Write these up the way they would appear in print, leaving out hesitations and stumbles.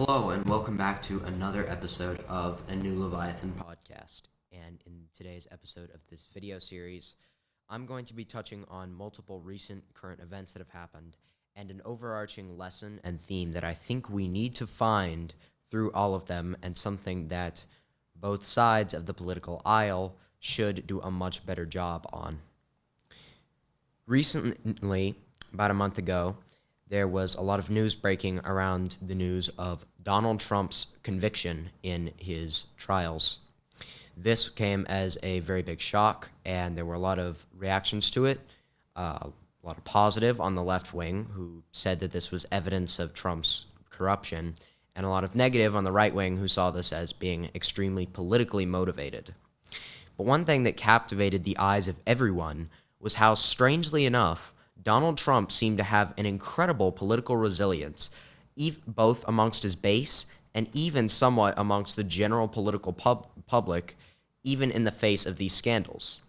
Hello, and welcome back to another episode of A New Leviathan Podcast. And in today's episode of this video series, I'm going to be touching on multiple recent current events that have happened and an overarching lesson and theme that I think we need to find through all of them, and something that both sides of the political aisle should do a much better job on. Recently, about a month ago, there was a lot of news breaking around the news of Donald Trump's conviction in his trials. This came as a very big shock, and there were a lot of reactions to it, a lot of positive on the left wing, who said that this was evidence of Trump's corruption, and a lot of negative on the right wing, who saw this as being extremely politically motivated. But one thing that captivated the eyes of everyone was how, strangely enough, Donald Trump seemed to have an incredible political resilience, both amongst his base and even somewhat amongst the general political public, even in the face of these scandals.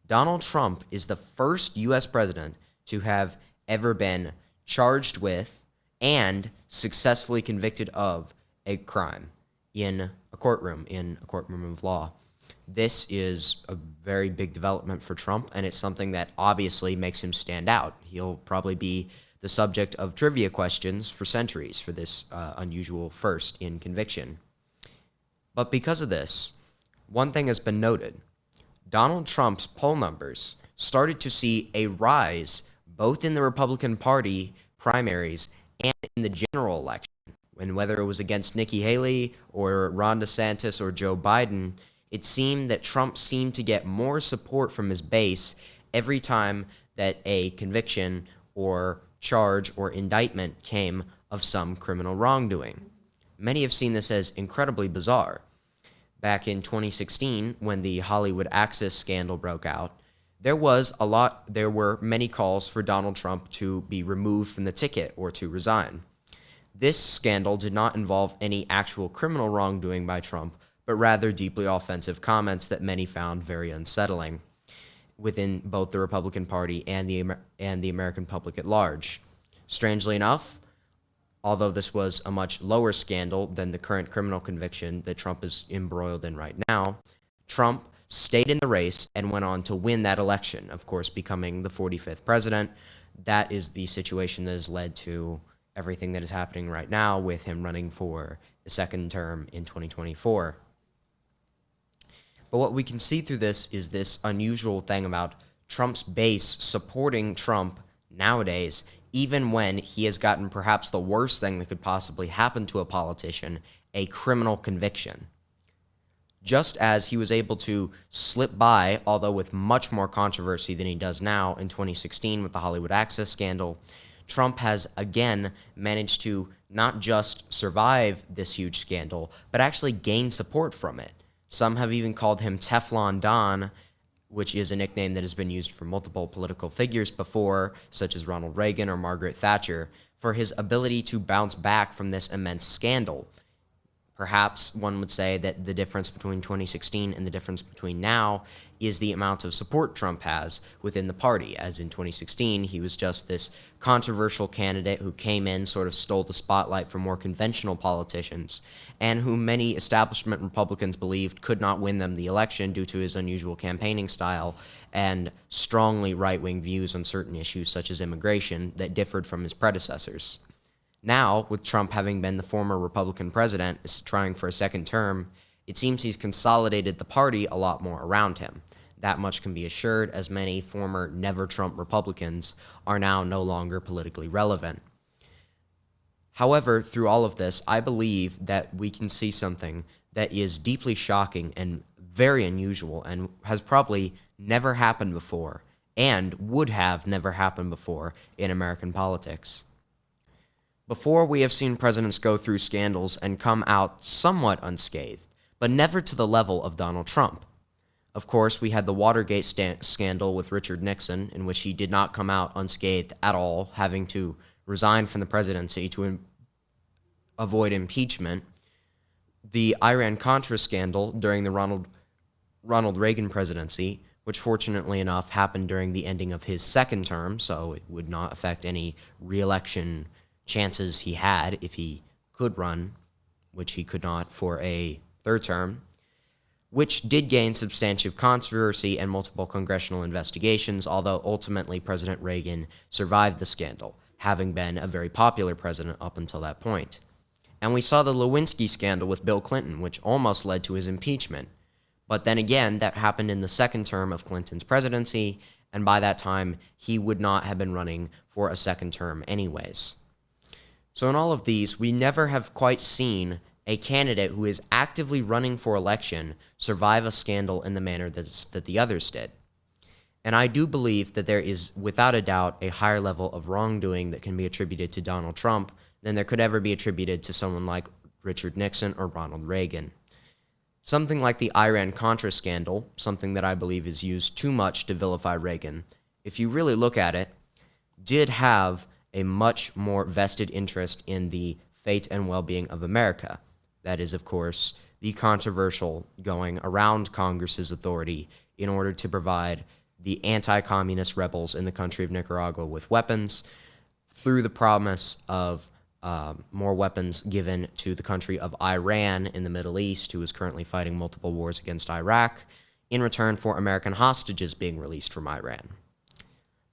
Donald Trump is the first U.S. president to have ever been charged with and successfully convicted of a crime in a courtroom of law. This is a very big development for Trump, and it's something that obviously makes him stand out. He'll probably be the subject of trivia questions for centuries for this unusual first in conviction. But because of this, one thing has been noted. Donald Trump's poll numbers started to see a rise both in the Republican Party primaries and in the general election. And whether it was against Nikki Haley or Ron DeSantis or Joe Biden, it seemed that Trump seemed to get more support from his base every time that a conviction or charge or indictment came of some criminal wrongdoing. Many have seen this as incredibly bizarre. Back in 2016, when the Hollywood Access scandal broke out, there were many calls for Donald Trump to be removed from the ticket or to resign. This scandal did not involve any actual criminal wrongdoing by Trump, but rather deeply offensive comments that many found very unsettling within both the Republican Party and the American public at large. Strangely enough, although this was a much lower scandal than the current criminal conviction that Trump is embroiled in right now, Trump stayed in the race and went on to win that election, of course, becoming the 45th president. That is the situation that has led to everything that is happening right now with him running for a second term in 2024. But what we can see through this is this unusual thing about Trump's base supporting Trump nowadays, even when he has gotten perhaps the worst thing that could possibly happen to a politician, a criminal conviction. Just as he was able to slip by, although with much more controversy than he does now in 2016 with the Hollywood Access scandal, Trump has again managed to not just survive this huge scandal, but actually gain support from it. Some have even called him Teflon Don, which is a nickname that has been used for multiple political figures before, such as Ronald Reagan or Margaret Thatcher, for his ability to bounce back from this immense scandal. Perhaps one would say that the difference between 2016 and the difference between now is the amount of support Trump has within the party, as in 2016, he was just this controversial candidate who came in, sort of stole the spotlight from more conventional politicians, and whom many establishment Republicans believed could not win them the election due to his unusual campaigning style and strongly right-wing views on certain issues such as immigration that differed from his predecessors. Now, with Trump having been the former Republican president trying for a second term, it seems he's consolidated the party a lot more around him. That much can be assured, as many former never-Trump Republicans are now no longer politically relevant. However, through all of this, I believe that we can see something that is deeply shocking and very unusual and has probably never happened before and would have never happened before in American politics. Before, we have seen presidents go through scandals and come out somewhat unscathed, but never to the level of Donald Trump. Of course, we had the Watergate scandal with Richard Nixon, in which he did not come out unscathed at all, having to resign from the presidency to avoid impeachment. The Iran-Contra scandal during the Ronald Reagan presidency, which fortunately enough happened during the ending of his second term, so it would not affect any re-election chances he had if he could run which he could not for a third term, which did gain substantive controversy and multiple congressional investigations, although ultimately President Reagan survived the scandal, having been a very popular president up until that point. And we saw the Lewinsky scandal with Bill Clinton, which almost led to his impeachment. But then again, that happened in the second term of Clinton's presidency, and by that time, he would not have been running for a second term anyways. So in all of these, we never have quite seen a candidate who is actively running for election survive a scandal in the manner that the others did. And I do believe that there is, without a doubt, a higher level of wrongdoing that can be attributed to Donald Trump than there could ever be attributed to someone like Richard Nixon or Ronald Reagan. Something like the Iran-Contra scandal, something that I believe is used too much to vilify Reagan, if you really look at it, did have a much more vested interest in the fate and well-being of America. That is, of course, the controversial going around Congress's authority in order to provide the anti-communist rebels in the country of Nicaragua with weapons through the promise of more weapons given to the country of Iran in the Middle East, who is currently fighting multiple wars against Iraq, in return for American hostages being released from Iran.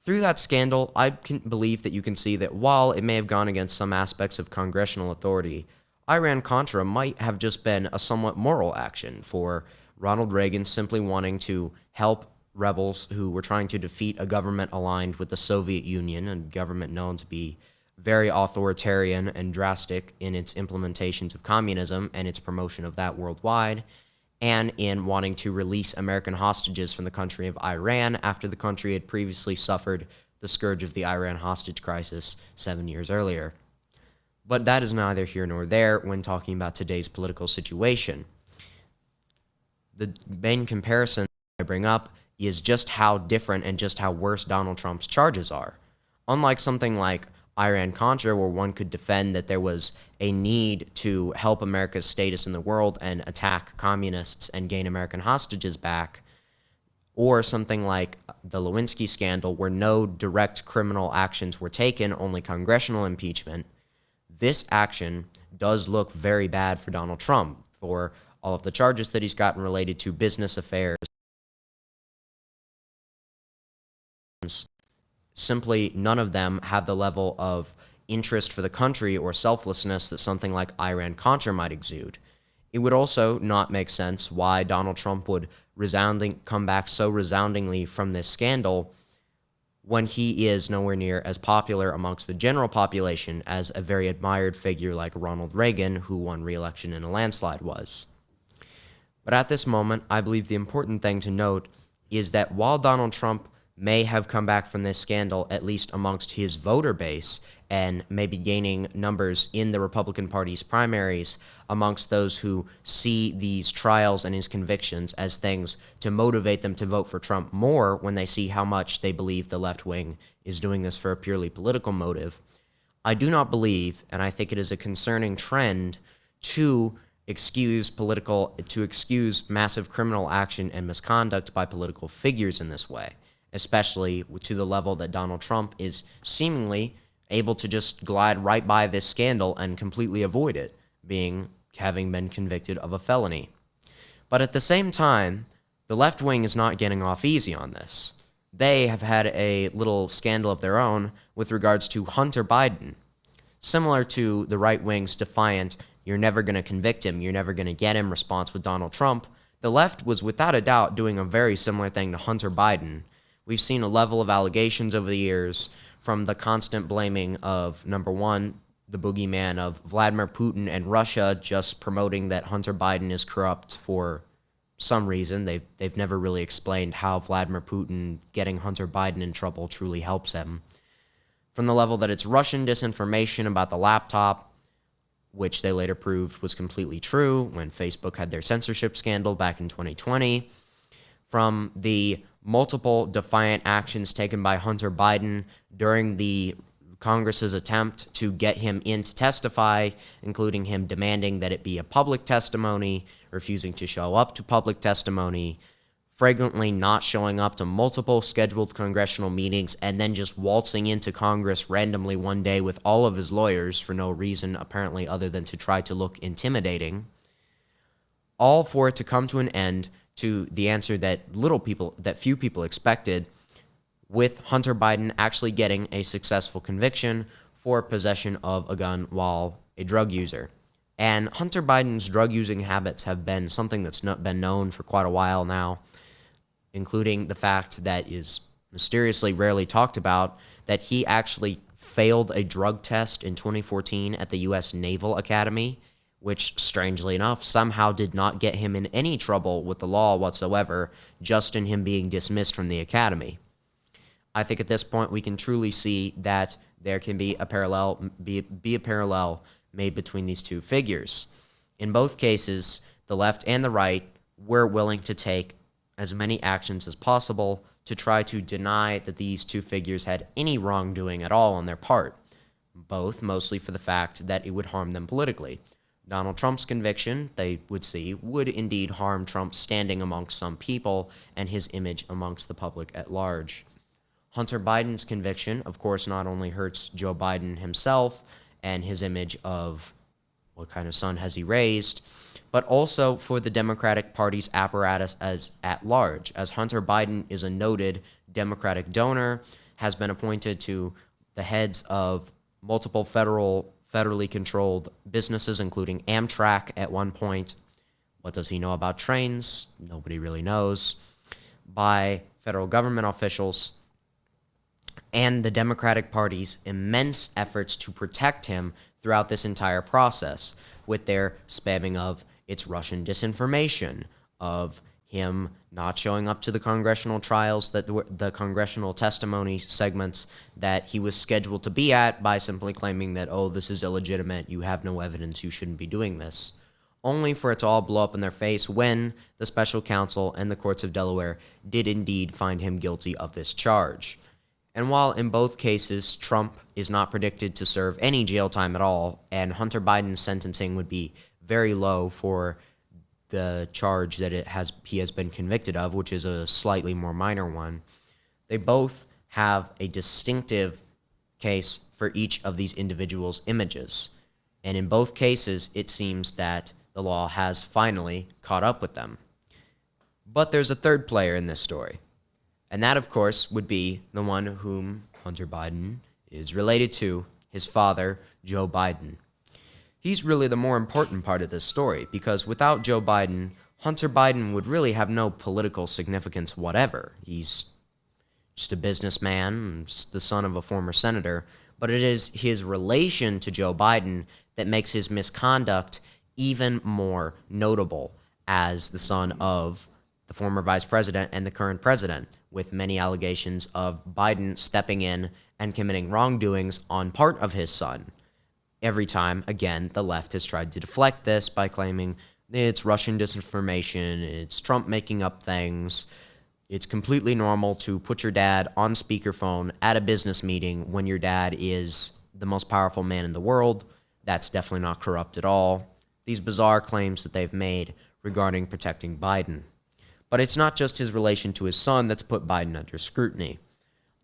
Through that scandal, I can believe that you can see that while it may have gone against some aspects of congressional authority, Iran-Contra might have just been a somewhat moral action for Ronald Reagan simply wanting to help rebels who were trying to defeat a government aligned with the Soviet Union, a government known to be very authoritarian and drastic in its implementations of communism and its promotion of that worldwide, and in wanting to release American hostages from the country of Iran after the country had previously suffered the scourge of the Iran hostage crisis 7 years earlier. But that is neither here nor there when talking about today's political situation. The main comparison I bring up is just how different and just how worse Donald Trump's charges are. Unlike something like Iran-Contra, where one could defend that there was a need to help America's status in the world and attack communists and gain American hostages back, or something like the Lewinsky scandal, where no direct criminal actions were taken, only congressional impeachment, this action does look very bad for Donald Trump for all of the charges that he's gotten related to business affairs. Simply, none of them have the level of interest for the country or selflessness that something like Iran-Contra might exude. It would also not make sense why Donald Trump would come back so resoundingly from this scandal when he is nowhere near as popular amongst the general population as a very admired figure like Ronald Reagan, who won re-election in a landslide, was. But at this moment, I believe the important thing to note is that while Donald Trump may have come back from this scandal, at least amongst his voter base, and maybe gaining numbers in the Republican Party's primaries amongst those who see these trials and his convictions as things to motivate them to vote for Trump more when they see how much they believe the left wing is doing this for a purely political motive. I do not believe, and I think it is a concerning trend, to excuse massive criminal action and misconduct by political figures in this way, especially to the level that Donald Trump is seemingly able to just glide right by this scandal and completely avoid it, having been convicted of a felony. But at the same time, the left wing is not getting off easy on this. They have had a little scandal of their own with regards to Hunter Biden. Similar to the right wing's defiant, "You're never going to convict him, you're never going to get him" response with Donald Trump, the left was without a doubt doing a very similar thing to Hunter Biden. We've seen a level of allegations over the years, from the constant blaming of, number one, the boogeyman of Vladimir Putin and Russia just promoting that Hunter Biden is corrupt for some reason. They've never really explained how Vladimir Putin getting Hunter Biden in trouble truly helps him. From the level that it's Russian disinformation about the laptop, which they later proved was completely true when Facebook had their censorship scandal back in 2020. From the multiple defiant actions taken by Hunter Biden during the Congress's attempt to get him in to testify, including him demanding that it be a public testimony, refusing to show up to public testimony, fragrantly not showing up to multiple scheduled congressional meetings and then just waltzing into Congress randomly one day with all of his lawyers for no reason apparently other than to try to look intimidating, all for it to come to an end to the answer that few people expected, with Hunter Biden actually getting a successful conviction for possession of a gun while a drug user. And Hunter Biden's drug using habits have been something that's not been known for quite a while now, including the fact that is mysteriously rarely talked about, that he actually failed a drug test in 2014 at the U.S. Naval Academy, which, strangely enough, somehow did not get him in any trouble with the law whatsoever, just in him being dismissed from the academy. I think at this point we can truly see that there can be a parallel made between these two figures. In both cases, the left and the right were willing to take as many actions as possible to try to deny that these two figures had any wrongdoing at all on their part, both mostly for the fact that it would harm them politically. Donald Trump's conviction, they would see, would indeed harm Trump's standing amongst some people and his image amongst the public at large. Hunter Biden's conviction, of course, not only hurts Joe Biden himself and his image of what kind of son has he raised, but also for the Democratic Party's apparatus as at large, as Hunter Biden is a noted Democratic donor, has been appointed to the heads of multiple federally controlled businesses, including Amtrak at one point. What does he know about trains? Nobody really knows. By federal government officials, and the Democratic Party's immense efforts to protect him throughout this entire process, with their spamming of it's Russian disinformation, of him not showing up to the congressional trials, that the congressional testimony segments that he was scheduled to be at, by simply claiming that, oh, this is illegitimate, you have no evidence, you shouldn't be doing this, only for it to all blow up in their face when the special counsel and the courts of Delaware did indeed find him guilty of this charge. And while in both cases Trump is not predicted to serve any jail time at all, and Hunter Biden's sentencing would be very low for the charge that he has been convicted of, which is a slightly more minor one, they both have a distinctive case for each of these individuals' images. And in both cases, it seems that the law has finally caught up with them. But there's a third player in this story. And that, of course, would be the one whom Hunter Biden is related to, his father, Joe Biden. He's really the more important part of this story, because without Joe Biden, Hunter Biden would really have no political significance whatever. He's just a businessman, the son of a former senator, but it is his relation to Joe Biden that makes his misconduct even more notable as the son of the former vice president and the current president, with many allegations of Biden stepping in and committing wrongdoings on part of his son. Every time, again, the left has tried to deflect this by claiming it's Russian disinformation, it's Trump making up things, it's completely normal to put your dad on speakerphone at a business meeting when your dad is the most powerful man in the world. That's definitely not corrupt at all. These bizarre claims that they've made regarding protecting Biden. But it's not just his relation to his son that's put Biden under scrutiny.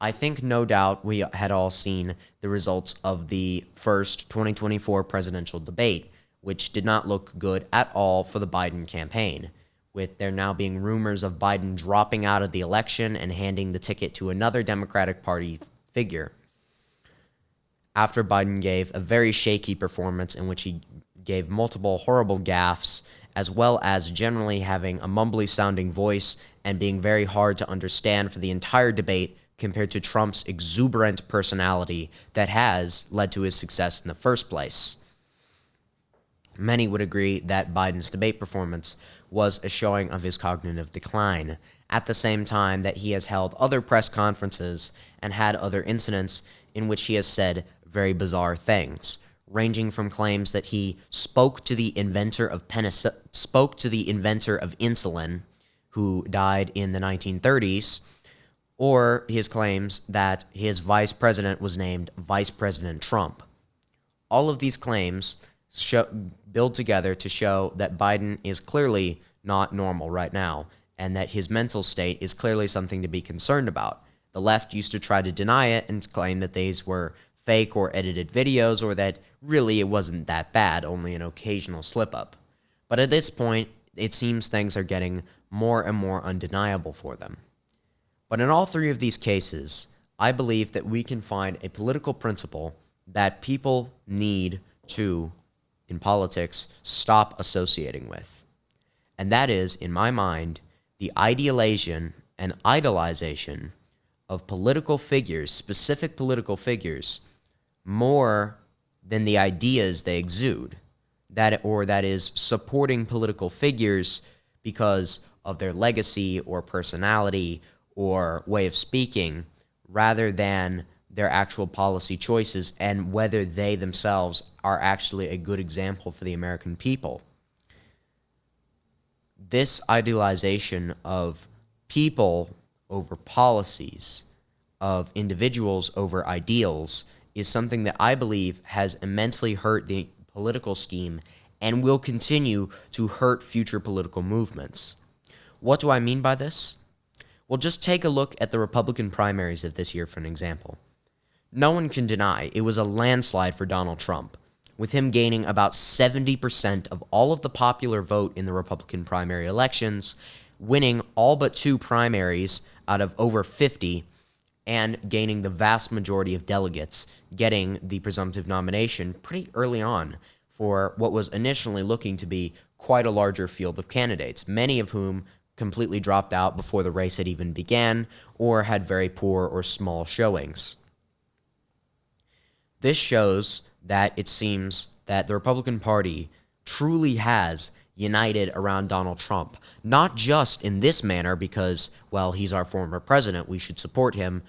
I think no doubt we had all seen the results of the first 2024 presidential debate, which did not look good at all for the Biden campaign, with there now being rumors of Biden dropping out of the election and handing the ticket to another Democratic Party figure. After Biden gave a very shaky performance in which he gave multiple horrible gaffes, as well as generally having a mumbly-sounding voice and being very hard to understand for the entire debate compared to Trump's exuberant personality that has led to his success in the first place. Many would agree that Biden's debate performance was a showing of his cognitive decline, at the same time that he has held other press conferences and had other incidents in which he has said very bizarre things, ranging from claims that he spoke to the inventor of insulin, who died in the 1930s, or his claims that his vice president was named Vice President Trump. All of these claims build together to show that Biden is clearly not normal right now, and that his mental state is clearly something to be concerned about. The left used to try to deny it and claim that these were fake or edited videos, or that really it wasn't that bad, only an occasional slip-up. But at this point, it seems things are getting more and more undeniable for them. But in all three of these cases, I believe that we can find a political principle that people need to, in politics, stop associating with. And that is, in my mind, the idealization and idolization of political figures, specific political figures, more than the ideas they exude. That is, supporting political figures because of their legacy or personality or way of speaking, rather than their actual policy choices and whether they themselves are actually a good example for the American people. This idealization of people over policies, of individuals over ideals, is something that I believe has immensely hurt the political scheme and will continue to hurt future political movements. What do I mean by this? Well, just take a look at the Republican primaries of this year for an example. No one can deny it was a landslide for Donald Trump, with him gaining about 70% of all of the popular vote in the Republican primary elections, winning all but 2 primaries out of over 50, and gaining the vast majority of delegates, getting the presumptive nomination pretty early on for what was initially looking to be quite a larger field of candidates, many of whom completely dropped out before the race had even began or had very poor or small showings. This shows that it seems that the Republican Party truly has united around Donald Trump, not just in this manner because, well, he's our former president, we should support him,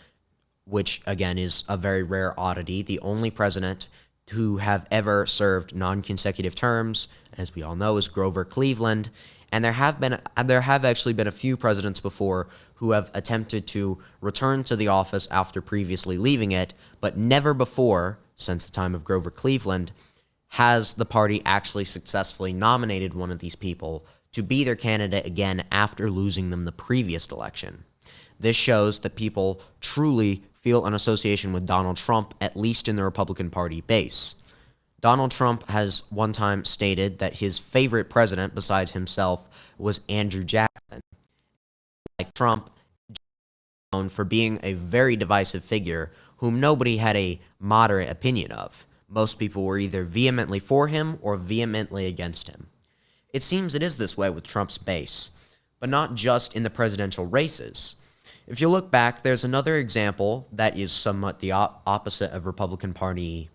which, again, is a very rare oddity. The only president who have ever served non-consecutive terms, as we all know, is Grover Cleveland, and there have actually been a few presidents before who have attempted to return to the office after previously leaving it, but never before, since the time of Grover Cleveland, has the party actually successfully nominated one of these people to be their candidate again after losing them the previous election. This shows that people truly feel an association with Donald Trump, at least in the Republican Party base. Donald Trump has one time stated that his favorite president, besides himself, was Andrew Jackson. Like Trump, known for being a very divisive figure whom nobody had a moderate opinion of. Most people were either vehemently for him or vehemently against him. It seems it is this way with Trump's base, but not just in the presidential races. If you look back, there's another example that is somewhat the opposite of the Republican Party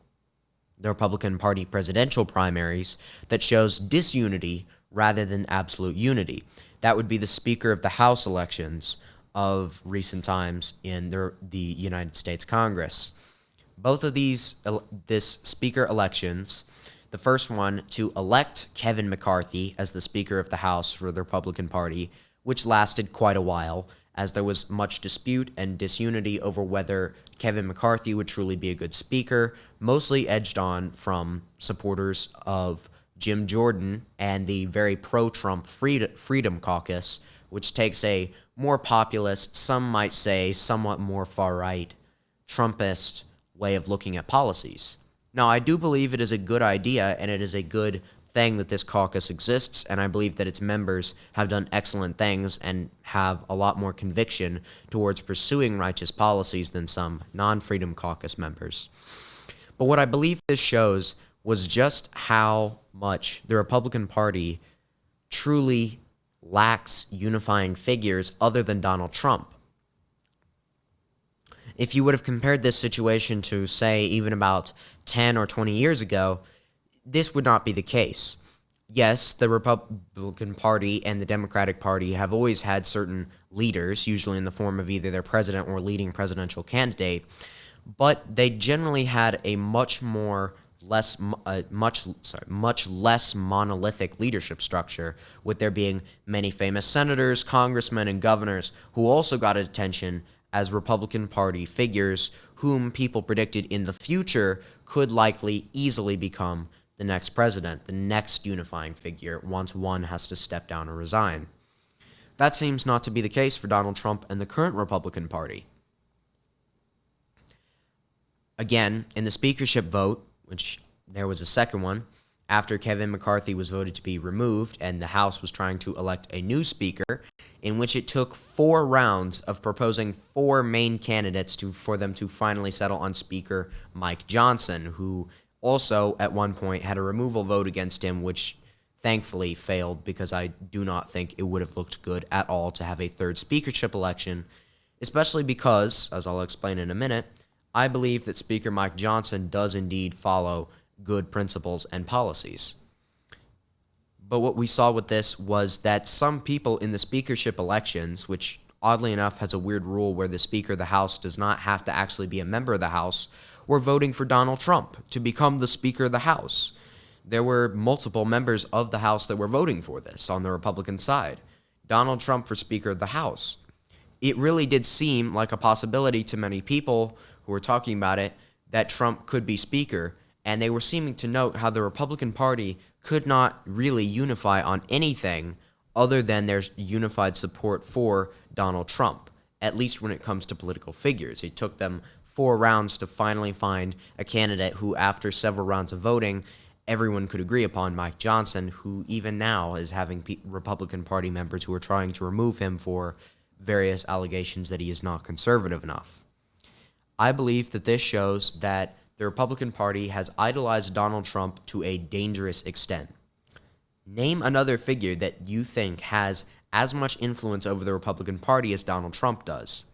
presidential primaries that shows disunity rather than absolute unity. That would be the Speaker of the House elections of recent times in the United States Congress. Both of this Speaker elections, the first one to elect Kevin McCarthy as the Speaker of the House for the Republican Party, which lasted quite a while, as there was much dispute and disunity over whether Kevin McCarthy would truly be a good speaker, mostly edged on from supporters of Jim Jordan and the very pro-Trump Freedom Caucus, which takes a more populist, some might say somewhat more far-right, Trumpist way of looking at policies. Now, I do believe it is a good idea and it is a good thing that this caucus exists, and I believe that its members have done excellent things and have a lot more conviction towards pursuing righteous policies than some non-Freedom Caucus members. But what I believe this shows was just how much the Republican Party truly lacks unifying figures other than Donald Trump. If you would have compared this situation to, say, even about 10 or 20 years ago, this would not be the case. Yes, the Republican Party and the Democratic Party have always had certain leaders, usually in the form of either their president or leading presidential candidate, but they generally had a much less monolithic leadership structure, with there being many famous senators, congressmen, and governors who also got attention as Republican Party figures whom people predicted in the future could likely easily become the next president, the next unifying figure, once one has to step down or resign. That seems not to be the case for Donald Trump and the current Republican Party. Again, in the speakership vote, which there was a second one, after Kevin McCarthy was voted to be removed and the House was trying to elect a new speaker, in which it took 4 rounds of proposing 4 main candidates for them to finally settle on Speaker Mike Johnson, who also at one point had a removal vote against him, which thankfully failed because I do not think it would have looked good at all to have a third speakership election, especially because, as I'll explain in a minute, I believe that Speaker Mike Johnson does indeed follow good principles and policies. But what we saw with this was that some people in the speakership elections, which oddly enough has a weird rule where the Speaker of the House does not have to actually be a member of the House, were voting for Donald Trump to become the Speaker of the House. There were multiple members of the House that were voting for this on the Republican side. Donald Trump for Speaker of the House. It really did seem like a possibility to many people who were talking about it that Trump could be Speaker, and they were seeming to note how the Republican Party could not really unify on anything other than their unified support for Donald Trump, at least when it comes to political figures. It took them 4 rounds to finally find a candidate who, after several rounds of voting, everyone could agree upon, Mike Johnson, who even now is having Republican Party members who are trying to remove him for various allegations that he is not conservative enough. I believe that this shows that the Republican Party has idolized Donald Trump to a dangerous extent. Name another figure that you think has as much influence over the Republican Party as Donald Trump does.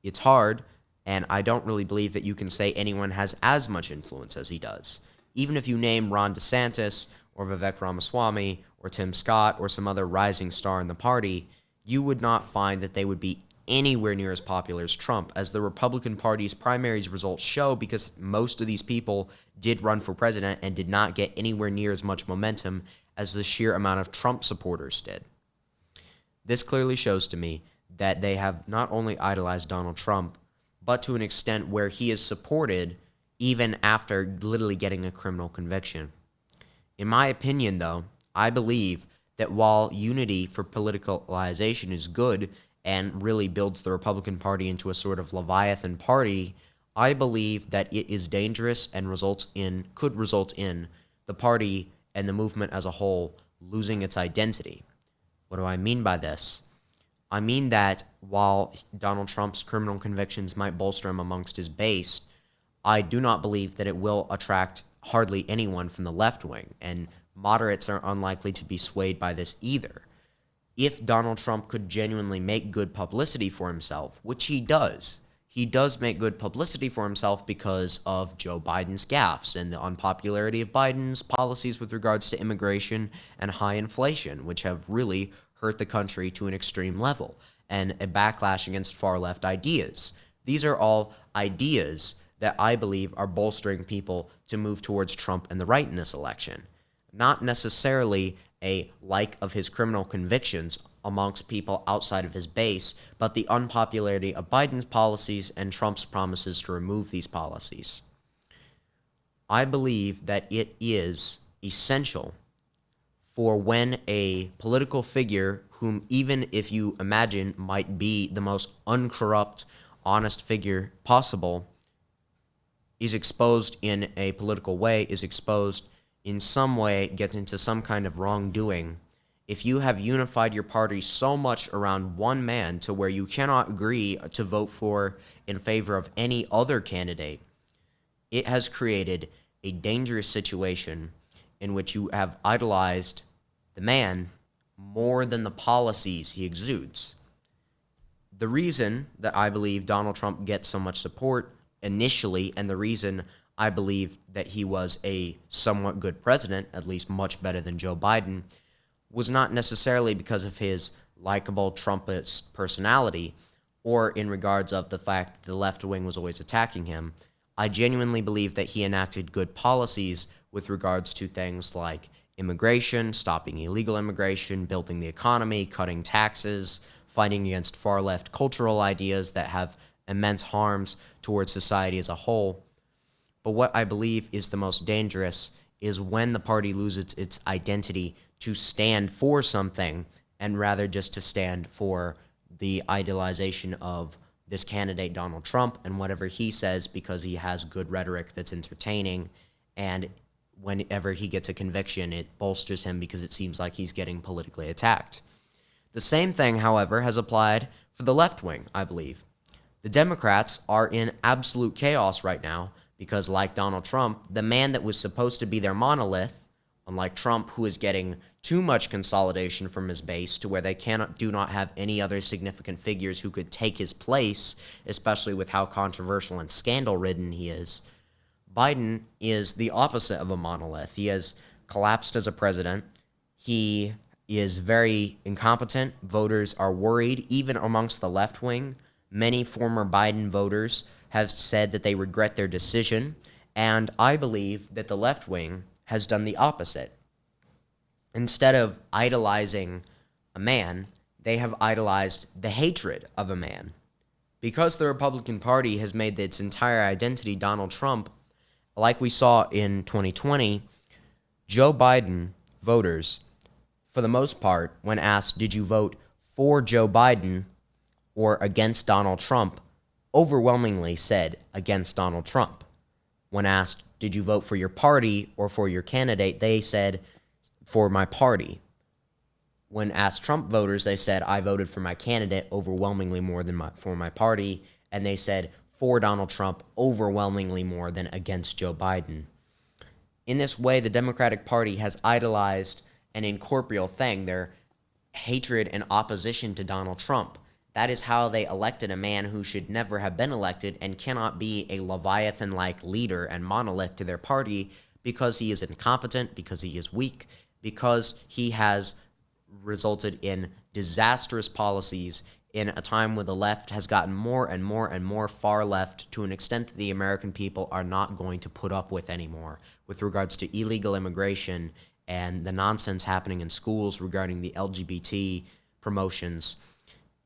It's hard, and I don't really believe that you can say anyone has as much influence as he does. Even if you name Ron DeSantis or Vivek Ramaswamy or Tim Scott or some other rising star in the party, you would not find that they would be anywhere near as popular as Trump, as the Republican Party's primaries results show, because most of these people did run for president and did not get anywhere near as much momentum as the sheer amount of Trump supporters did. This clearly shows to me that they have not only idolized Donald Trump, but to an extent where he is supported even after literally getting a criminal conviction. In my opinion, though, I believe that while unity for politicalization is good and really builds the Republican Party into a sort of Leviathan party, I believe that it is dangerous and could result in the party and the movement as a whole losing its identity. What do I mean by this? I mean that while Donald Trump's criminal convictions might bolster him amongst his base, I do not believe that it will attract hardly anyone from the left wing, and moderates are unlikely to be swayed by this either. If Donald Trump could genuinely make good publicity for himself, which he does make good publicity for himself because of Joe Biden's gaffes and the unpopularity of Biden's policies with regards to immigration and high inflation, which have really hurt the country to an extreme level, and a backlash against far-left ideas. These are all ideas that I believe are bolstering people to move towards Trump and the right in this election. Not necessarily a like of his criminal convictions amongst people outside of his base, but the unpopularity of Biden's policies and Trump's promises to remove these policies. I believe that it is essential for when a political figure, whom even if you imagine might be the most uncorrupt, honest figure possible, is exposed in a political way, is exposed in some way, gets into some kind of wrongdoing, if you have unified your party so much around one man to where you cannot agree to vote for in favor of any other candidate, it has created a dangerous situation in which you have idolized the man more than the policies he exudes. The reason that I believe Donald Trump gets so much support initially, and the reason I believe that he was a somewhat good president, at least much better than Joe Biden, was not necessarily because of his likable Trumpist personality or in regards of the fact that the left wing was always attacking him. I genuinely believe that he enacted good policies with regards to things like immigration, stopping illegal immigration, building the economy, cutting taxes, fighting against far-left cultural ideas that have immense harms towards society as a whole. But what I believe is the most dangerous is when the party loses its identity to stand for something and rather just to stand for the idealization of this candidate, Donald Trump, and whatever he says because he has good rhetoric that's entertaining. And whenever he gets a conviction, it bolsters him because it seems like he's getting politically attacked. The same thing, however, has applied for the left wing, I believe. The Democrats are in absolute chaos right now because, like Donald Trump, the man that was supposed to be their monolith, unlike Trump, who is getting too much consolidation from his base to where they do not have any other significant figures who could take his place, especially with how controversial and scandal-ridden he is. Biden is the opposite of a monolith. He has collapsed as a president. He is very incompetent. Voters are worried, even amongst the left wing. Many former Biden voters have said that they regret their decision, and I believe that the left wing has done the opposite. Instead of idolizing a man, they have idolized the hatred of a man. Because the Republican Party has made its entire identity Donald Trump, like we saw in 2020, Joe Biden voters, for the most part, when asked, did you vote for Joe Biden or against Donald Trump, overwhelmingly said against Donald Trump. When asked, did you vote for your party or for your candidate, they said, for my party. When asked Trump voters, they said, I voted for my candidate overwhelmingly more than for my party, and they said, for Donald Trump overwhelmingly more than against Joe Biden. In this way, the Democratic Party has idolized an incorporeal thing, their hatred and opposition to Donald Trump. That is how they elected a man who should never have been elected and cannot be a Leviathan-like leader and monolith to their party because he is incompetent, because he is weak, because he has resulted in disastrous policies in a time where the left has gotten more and more and more far left to an extent that the American people are not going to put up with anymore with regards to illegal immigration and the nonsense happening in schools regarding the LGBT promotions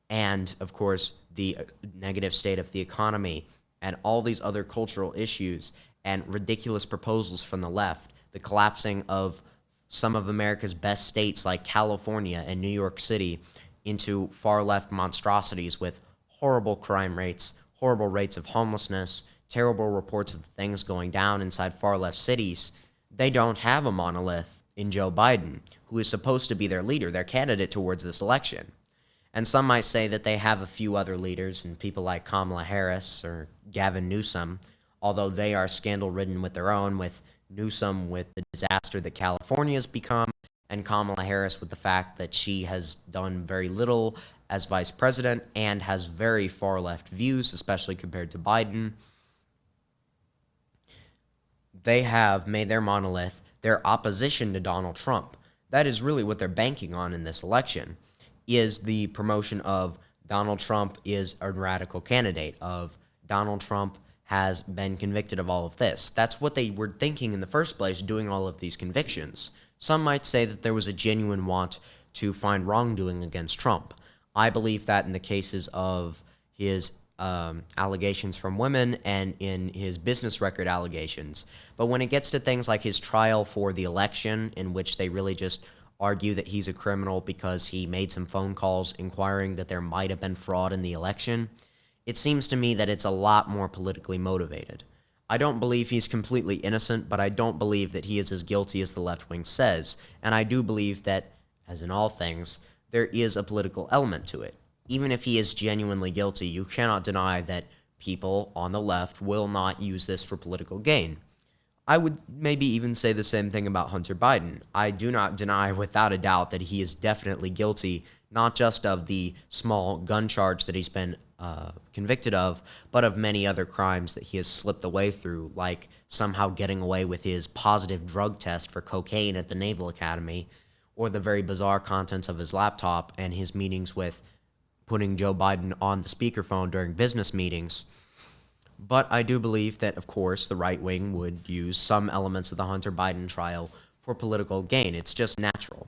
and, of course, the negative state of the economy and all these other cultural issues and ridiculous proposals from the left, the collapsing of some of America's best states like California and New York City into far-left monstrosities with horrible crime rates, horrible rates of homelessness, terrible reports of things going down inside far-left cities. They don't have a monolith in Joe Biden, who is supposed to be their leader, their candidate towards this election. And some might say that they have a few other leaders and people like Kamala Harris or Gavin Newsom, although they are scandal-ridden with their own, with Newsom with the disaster that California has become, and Kamala Harris with the fact that she has done very little as vice president and has very far-left views, especially compared to Biden. They have made their monolith their opposition to Donald Trump. That is really what they're banking on in this election, is the promotion of Donald Trump is a radical candidate, of Donald Trump has been convicted of all of this. That's what they were thinking in the first place, doing all of these convictions. Some might say that there was a genuine want to find wrongdoing against Trump. I believe that in the cases of his allegations from women and in his business record allegations. But when it gets to things like his trial for the election, in which they really just argue that he's a criminal because he made some phone calls inquiring that there might have been fraud in the election, it seems to me that it's a lot more politically motivated. I don't believe he's completely innocent, but I don't believe that he is as guilty as the left wing says, and I do believe that, as in all things, there is a political element to it. Even if he is genuinely guilty, you cannot deny that people on the left will not use this for political gain. I would maybe even say the same thing about Hunter Biden. I do not deny without a doubt that he is definitely guilty, not just of the small gun charge that he's been convicted of, but of many other crimes that he has slipped away through, like somehow getting away with his positive drug test for cocaine at the Naval Academy, or the very bizarre contents of his laptop and his meetings with putting Joe Biden on the speakerphone during business meetings. But I do believe that, of course, the right wing would use some elements of the Hunter Biden trial for political gain. It's just natural.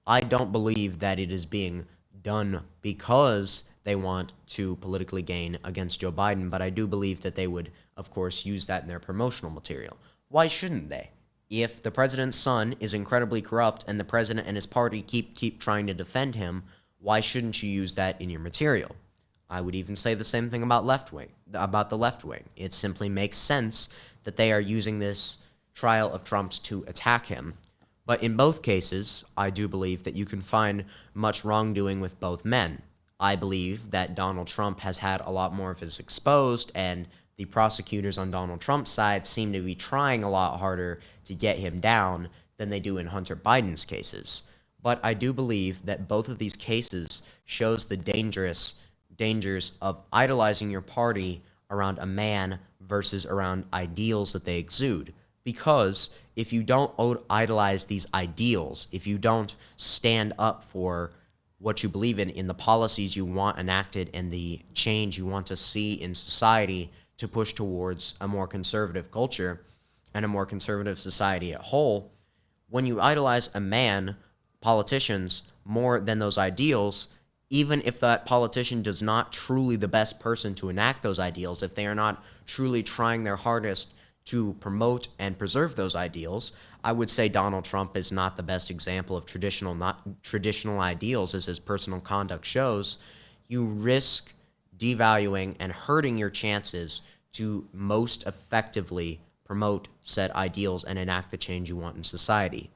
I don't believe that it is being done because they want to politically gain against Joe Biden, but I do believe that they would, of course, use that in their promotional material. Why shouldn't they? If the president's son is incredibly corrupt and the president and his party keep trying to defend him, why shouldn't you use that in your material? I would even say the same thing about the left wing. It simply makes sense that they are using this trial of Trump's to attack him. But in both cases, I do believe that you can find much wrongdoing with both men. I believe that Donald Trump has had a lot more of his exposed, and the prosecutors on Donald Trump's side seem to be trying a lot harder to get him down than they do in Hunter Biden's cases. But I do believe that both of these cases shows the dangers of idolizing your party around a man versus around ideals that they exude. Because if you don't idolize these ideals, if you don't stand up for what you believe in the policies you want enacted and the change you want to see in society to push towards a more conservative culture and a more conservative society at whole, when you idolize a man, politicians, more than those ideals, even if that politician does not truly the best person to enact those ideals, if they are not truly trying their hardest to promote and preserve those ideals, I would say Donald Trump is not the best example of traditional ideals, as his personal conduct shows. You risk devaluing and hurting your chances to most effectively promote said ideals and enact the change you want in society.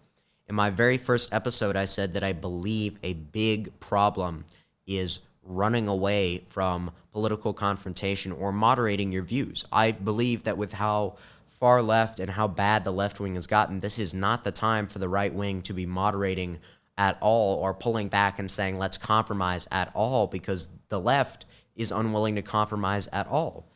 In my very first episode, I said that I believe a big problem is running away from political confrontation or moderating your views. I believe that with how far left and how bad the left wing has gotten, this is not the time for the right wing to be moderating at all or pulling back and saying, let's compromise at all, because the left is unwilling to compromise at all.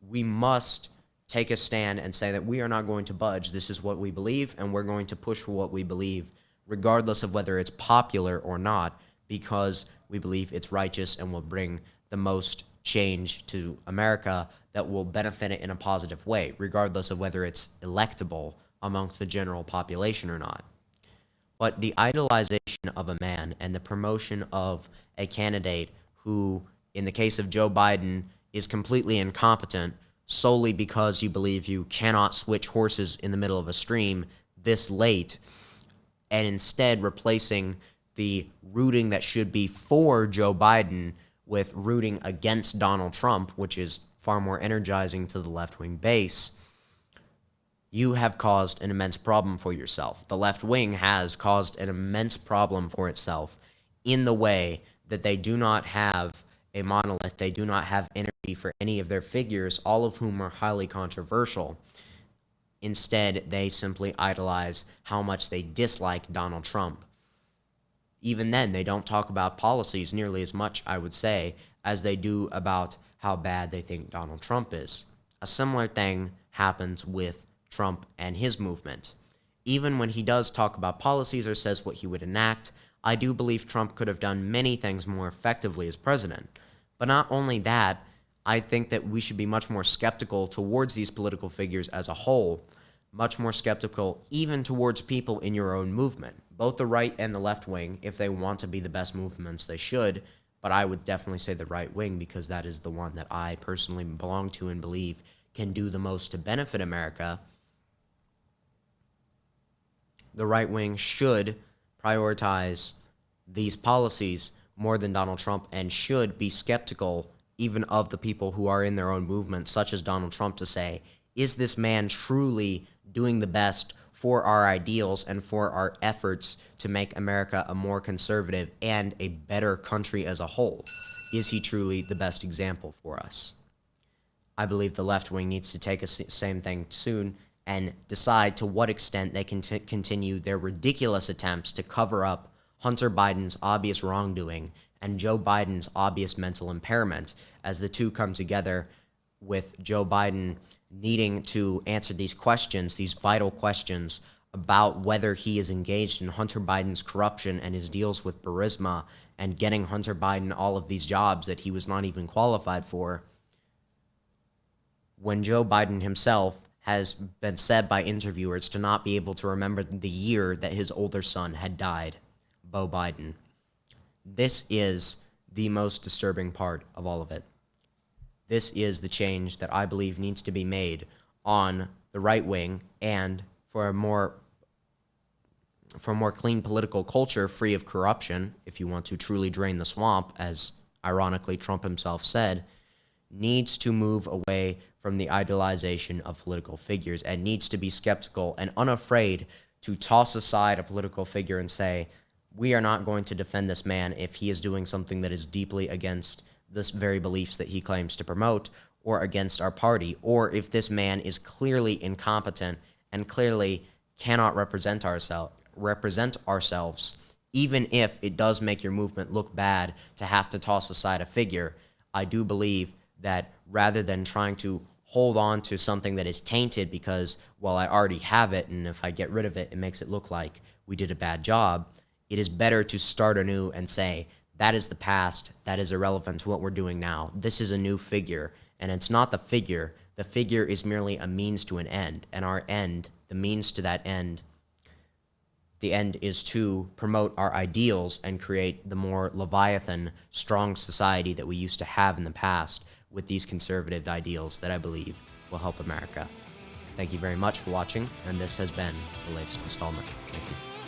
We must take a stand and say that we are not going to budge. This is what we believe, and we're going to push for what we believe, regardless of whether it's popular or not, because we believe it's righteous and will bring the most change to America that will benefit it in a positive way, regardless of whether it's electable amongst the general population or not. But the idolization of a man and the promotion of a candidate who, in the case of Joe Biden, is completely incompetent solely because you believe you cannot switch horses in the middle of a stream this late, and instead replacing the rooting that should be for Joe Biden with rooting against Donald Trump, which is far more energizing to the left-wing base, you have caused an immense problem for yourself. The left wing has caused an immense problem for itself in the way that they do not have a monolith. They do not have energy for any of their figures, all of whom are highly controversial. Instead, they simply idolize how much they dislike Donald Trump. Even then, they don't talk about policies nearly as much, I would say, as they do about how bad they think Donald Trump is. A similar thing happens with Trump and his movement. Even when he does talk about policies or says what he would enact, I do believe Trump could have done many things more effectively as president. But not only that, I think that we should be much more skeptical towards these political figures as a whole, much more skeptical even towards people in your own movement. Both the right and the left wing, if they want to be the best movements, they should, but I would definitely say the right wing because that is the one that I personally belong to and believe can do the most to benefit America. The right wing should prioritize these policies more than Donald Trump and should be skeptical even of the people who are in their own movement, such as Donald Trump, to say, is this man truly doing the best for our ideals and for our efforts to make America a more conservative and a better country as a whole? Is he truly the best example for us? I believe the left wing needs to take a same thing soon and decide to what extent they can continue their ridiculous attempts to cover up Hunter Biden's obvious wrongdoing and Joe Biden's obvious mental impairment, as the two come together, with Joe Biden needing to answer these questions, these vital questions about whether he is engaged in Hunter Biden's corruption and his deals with Burisma and getting Hunter Biden all of these jobs that he was not even qualified for, when Joe Biden himself has been said by interviewers to not be able to remember the year that his older son had died, Beau Biden. This is the most disturbing part of all of it. This is the change that I believe needs to be made on the right wing, and for a more for a more clean political culture free of corruption, if you want to truly drain the swamp, as ironically Trump himself said, needs to move away from the idolization of political figures and needs to be skeptical and unafraid to toss aside a political figure and say, we are not going to defend this man if he is doing something that is deeply against this very beliefs that he claims to promote, or against our party, or if this man is clearly incompetent and clearly cannot represent ourselves, even if it does make your movement look bad to have to toss aside a figure. I do believe that rather than trying to hold on to something that is tainted because, well, I already have it, and if I get rid of it, it makes it look like we did a bad job, it is better to start anew and say, that is the past, that is irrelevant to what we're doing now. This is a new figure, and it's not the figure. The figure is merely a means to an end, and our end, the means to that end, the end is to promote our ideals and create the more Leviathan, strong society that we used to have in the past with these conservative ideals that I believe will help America. Thank you very much for watching, and this has been the latest installment. Thank you.